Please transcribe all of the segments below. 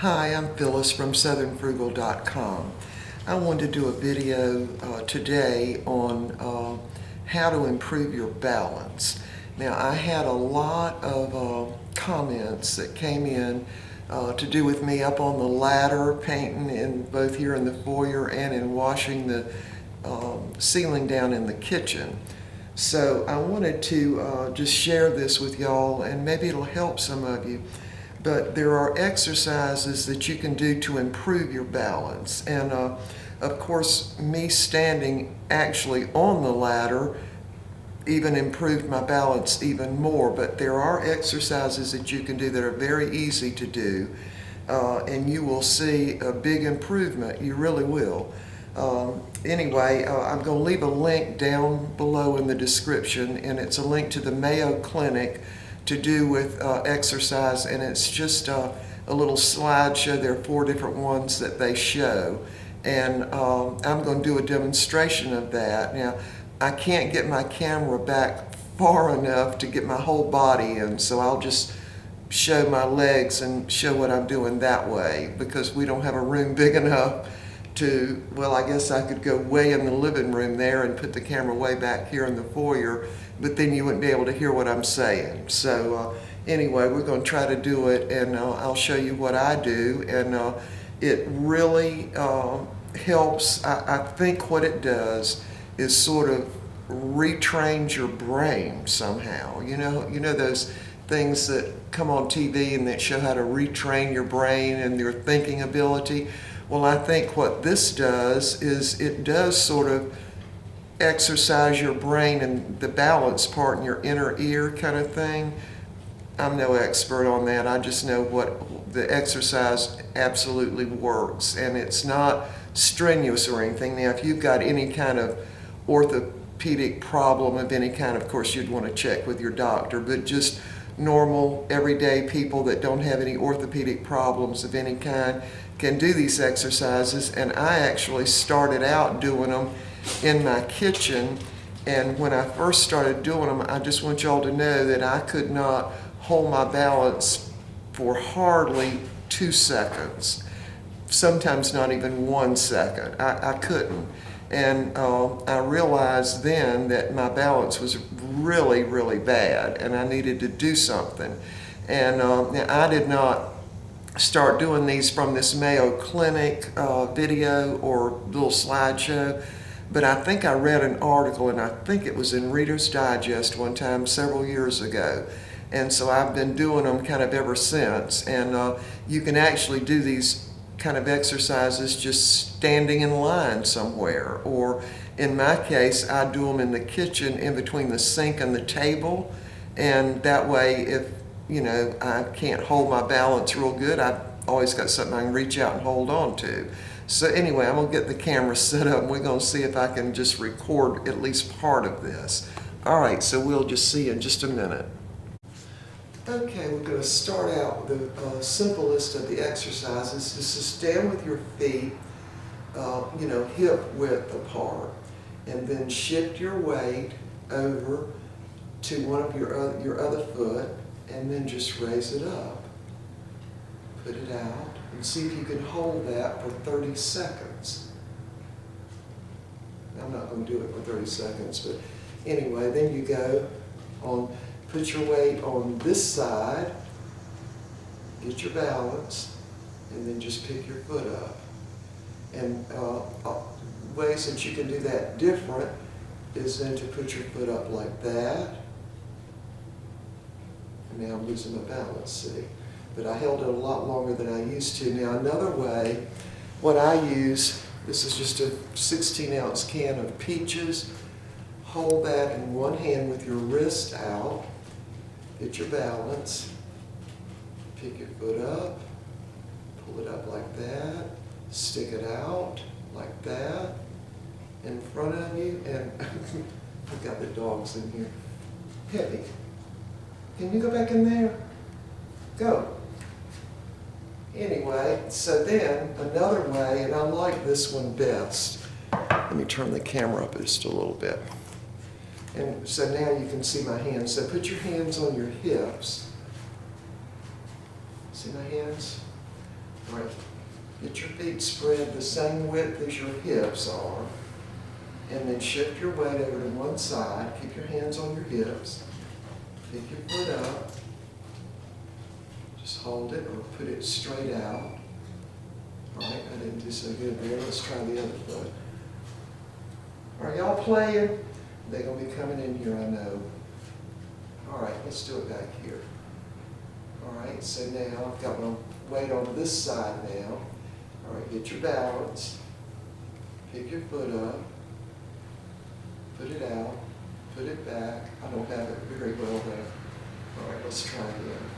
Hi, I'm Phyllis from southernfrugal.com. I wanted to do a video today on how to improve your balance. Now, I had a lot of comments that came in to do with me up on the ladder painting in both here in the foyer and in washing the ceiling down in the kitchen. So I wanted to just share this with y'all, and maybe it'll help some of you. But there are exercises that you can do to improve your balance. And of course, me standing actually on the ladder even improved my balance even more. But there are exercises that you can do that are very easy to do, and you will see a big improvement. You really will. Anyway, I'm going to leave a link down below in the description, and it's a link to the Mayo Clinic to do with exercise, and it's just a little slideshow. There are 4 different ones that they show, and I'm going to do a demonstration of that. Now, I can't get my camera back far enough to get my whole body in, so I'll just show my legs and show what I'm doing that way, because we don't have a room big enough to, well, I guess I could go way in the living room there and put the camera way back here in the foyer, but then you wouldn't be able to hear what I'm saying. So anyway, we're going to try to do it, and I'll show you what I do, and it really helps. I think what it does is sort of retrains your brain somehow. You know those things that come on TV and that show how to retrain your brain and your thinking ability? Well, I think what this does is it does sort of exercise your brain and the balance part in your inner ear kind of thing. I'm no expert on that. I just know what the exercise absolutely works, and it's not strenuous or anything. Now, if you've got any kind of orthopedic problem of any kind, of course you'd want to check with your doctor, but just normal everyday people that don't have any orthopedic problems of any kind can do these exercises. And I actually started out doing them in my kitchen, and when I first started doing them, I just want y'all to know that I could not hold my balance for hardly 2 seconds, sometimes not even 1 second. I couldn't. And I realized then that my balance was really, really bad, and I needed to do something. And I did not start doing these from this Mayo Clinic video or little slideshow, but I think I read an article, and I think it was in Reader's Digest one time several years ago. And so I've been doing them kind of ever since. And you can actually do these kind of exercises just standing in line somewhere, or in my case I do them in the kitchen in between the sink and the table, and that way if I can't hold my balance real good, I've always got something I can reach out and hold on to. So anyway, I'm going to get the camera set up, and we're going to see if I can just record at least part of this. Alright, so we'll just see in just a minute. Okay, we're going to start out with the simplest of the exercises. Just to stand with your feet, hip width apart, and then shift your weight over to one of your other foot, and then just raise it up. Put it out, and see if you can hold that for 30 seconds. I'm not going to do it for 30 seconds, but anyway, then you go on. Put your weight on this side, get your balance, and then just pick your foot up. And ways that you can do that different is then to put your foot up like that. And now I'm losing my balance, see? But I held it a lot longer than I used to. Now another way, what I use, this is just a 16-ounce can of peaches. Hold that in one hand with your wrist out. Get your balance, pick your foot up, pull it up like that, stick it out like that, in front of you, and I've got the dogs in here. Heavy. Can you go back in there? Go. Anyway, so then another way, and I like this one best. Let me turn the camera up just a little bit. And so now you can see my hands. So put your hands on your hips. See my hands? All right. Get your feet spread the same width as your hips are. And then shift your weight over to one side. Keep your hands on your hips. Pick your foot up. Just hold it or put it straight out. All right, I didn't do so good there. Let's try the other foot. Are y'all playing? They're going to be coming in here, I know. All right, let's do it back here. All right, so now I've got my weight on this side now. All right, get your balance. Pick your foot up. Put it out. Put it back. I don't have it very well there. All right, let's try again.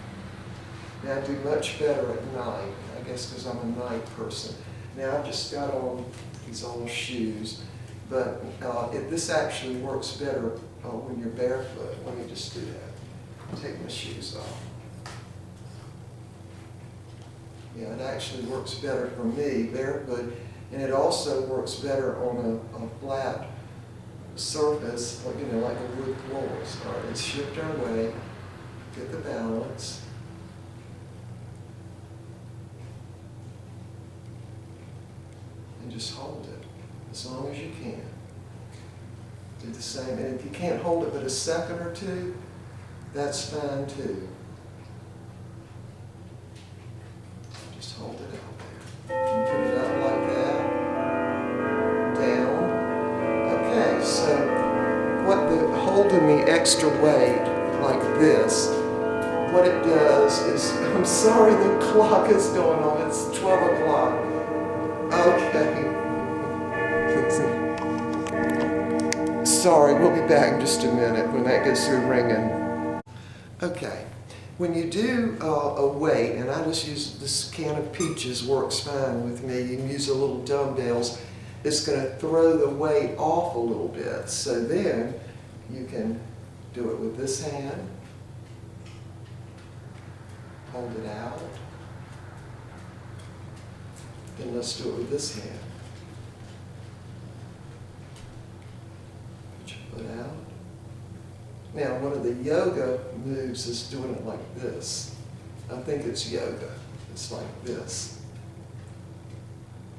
Now I do much better at night, I guess because I'm a night person. Now I've just got on these old shoes, but this actually works better when you're barefoot. Let me just do that. Take my shoes off. Yeah, it actually works better for me barefoot, and it also works better on a flat surface, like, you know, like a wood floor. So, all right, let's shift our weight, get the balance. And just hold it as long as you can. Do the same. And if you can't hold it but a second or two, that's fine too. Just hold it out there. And put it out like that. Down. Okay, so holding the extra weight like this, what it does is, I'm sorry the clock is going on, it's 12 o'clock. Okay. Sorry, we'll be back in just a minute when that gets through ringing. Okay, when you do a weight, and I just use this can of peaches, works fine with me. You can use a little dumbbells. It's going to throw the weight off a little bit. So then you can do it with this hand. Hold it out. Then let's do it with this hand. Put your foot out. Now, one of the yoga moves is doing it like this. I think it's yoga. It's like this.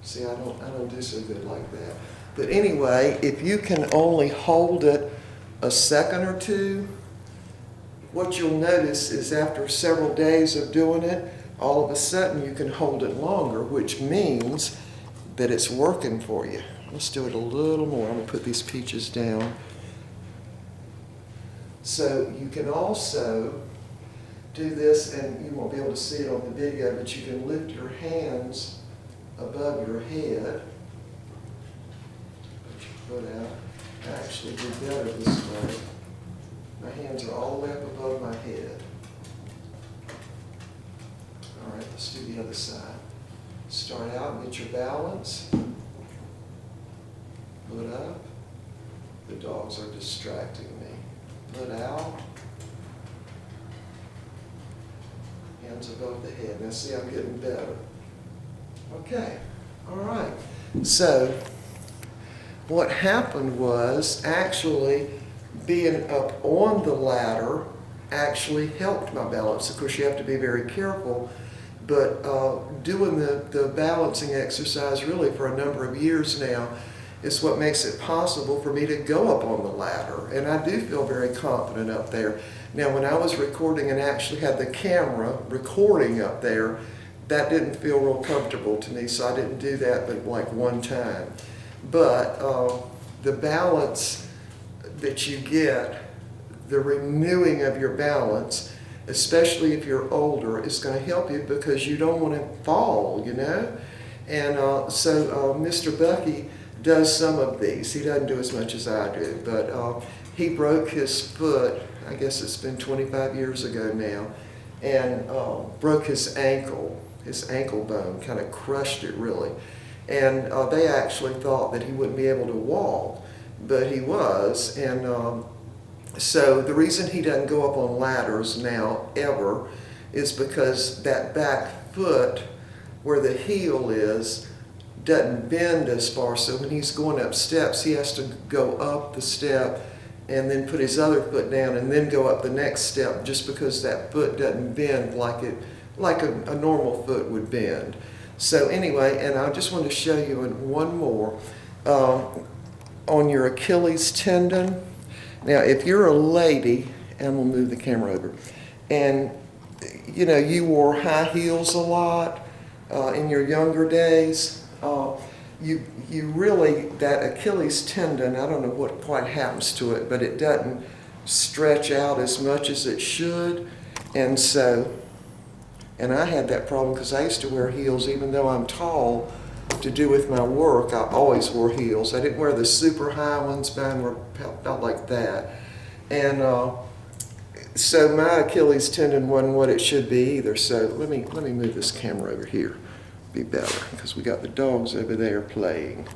See, I don't do so good like that. But anyway, if you can only hold it a second or two, what you'll notice is after several days of doing it, all of a sudden you can hold it longer, which means that it's working for you. Let's do it a little more. I'm going to put these peaches down. So you can also do this, and you won't be able to see it on the video, but you can lift your hands above your head. Put your foot out. I actually do better this way. My hands are all the way up above my head. All right, let's do the other side. Start out and get your balance. Foot up. The dogs are distracting me. Foot out. Hands above the head. Now see, I'm getting better. Okay, all right. So what happened was actually being up on the ladder actually helped my balance. Of course, you have to be very careful, but doing the balancing exercise really for a number of years now is what makes it possible for me to go up on the ladder. And I do feel very confident up there. Now, when I was recording and actually had the camera recording up there, that didn't feel real comfortable to me, so I didn't do that but like one time. But the balance that you get, the renewing of your balance, especially if you're older, is going to help you because you don't want to fall, you know? And so Mr. Bucky does some of these. He doesn't do as much as I do, but he broke his foot, I guess it's been 25 years ago now, and broke his ankle bone, kind of crushed it really. And they actually thought that he wouldn't be able to walk, but he was. And so the reason he doesn't go up on ladders now, ever, is because that back foot, where the heel is, doesn't bend as far. So when he's going up steps, he has to go up the step and then put his other foot down and then go up the next step, just because that foot doesn't bend like it like a normal foot would bend. So anyway, and I just want to show you one more. On your Achilles tendon. Now, if you're a lady, and we'll move the camera over, and you know, you wore high heels a lot in your younger days, you really, that Achilles tendon, I don't know what quite happens to it, but it doesn't stretch out as much as it should. And so, and I had that problem because I used to wear heels even though I'm tall. To do with my work, I always wore heels. I didn't wear the super high ones, mine were felt like that. And so my Achilles tendon wasn't what it should be either. So let me move this camera over here. Be better because we got the dogs over there playing.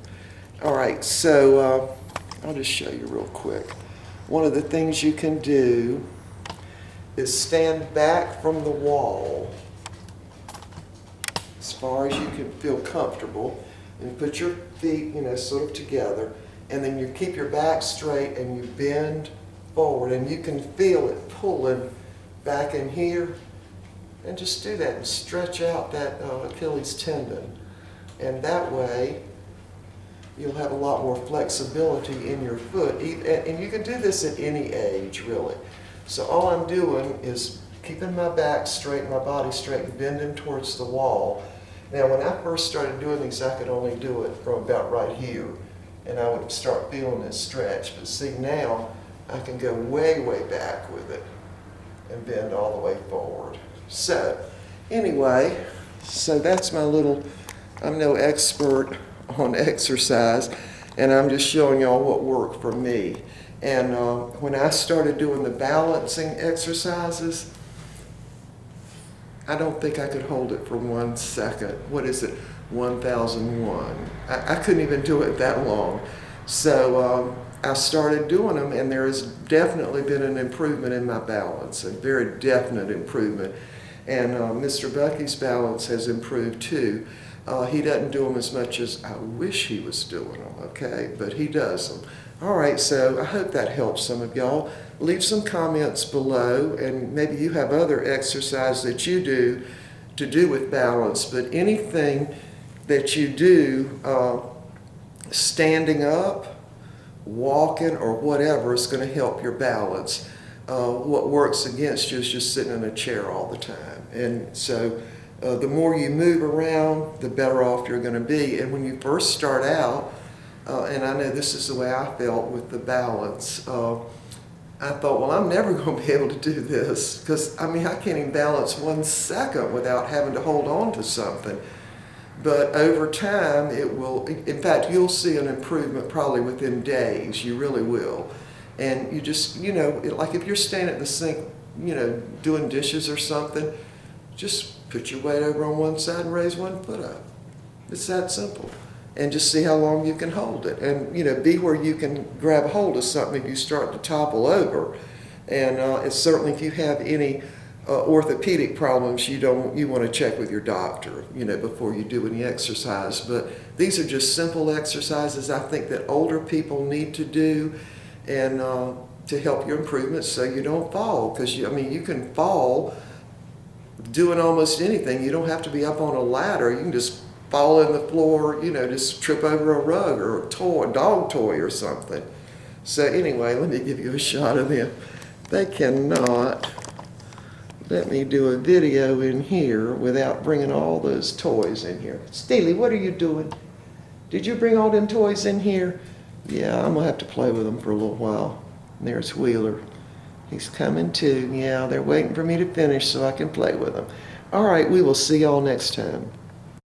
All right, so I'll just show you real quick. One of the things you can do is stand back from the wall as far as you can feel comfortable, and put your feet, you know, sort of together, and then you keep your back straight and you bend forward, and you can feel it pulling back in here, and just do that and stretch out that Achilles tendon, and that way you'll have a lot more flexibility in your foot, and you can do this at any age really. So all I'm doing is keeping my back straight, my body straight, and bending towards the wall. Now, when I first started doing these, I could only do it from about right here, and I would start feeling this stretch. But see, now I can go way, way back with it and bend all the way forward. So, anyway, so that's my little, I'm no expert on exercise, and I'm just showing y'all what worked for me. And when I started doing the balancing exercises, I don't think I could hold it for 1 second. What is it? 1001. I couldn't even do it that long. So I started doing them, and there has definitely been an improvement in my balance, a very definite improvement. And Mr. Bucky's balance has improved too. He doesn't do them as much as I wish he was doing them, okay? But he does them. All right, so I hope that helps some of y'all. Leave some comments below, and maybe you have other exercise that you do to do with balance, but anything that you do standing up, walking, or whatever is going to help your balance. What works against you is just sitting in a chair all the time. And so the more you move around, the better off you're going to be. And when you first start out, and I know this is the way I felt with the balance, I thought, well, I'm never going to be able to do this because, I mean, I can't even balance 1 second without having to hold on to something. But over time, it will, in fact, you'll see an improvement probably within days. You really will. And you just, you know, like if you're standing at the sink, you know, doing dishes or something, just put your weight over on one side and raise one foot up. It's that simple. And just see how long you can hold it. And, you know, be where you can grab a hold of something if you start to topple over. And it's certainly if you have any orthopedic problems, you want to check with your doctor, you know, before you do any exercise. But these are just simple exercises I think that older people need to do, and to help your improvement so you don't fall. Because, I mean, you can fall doing almost anything. You don't have to be up on a ladder. You can just fall in the floor, you know, just trip over a rug or a toy, a dog toy or something. So anyway, let me give you a shot of them. They cannot let me do a video in here without bringing all those toys in here. Steely, what are you doing? Did you bring all them toys in here? Yeah, I'm gonna have to play with them for a little while. And there's Wheeler. He's coming too. Yeah, they're waiting for me to finish so I can play with them. All right, we will see y'all next time.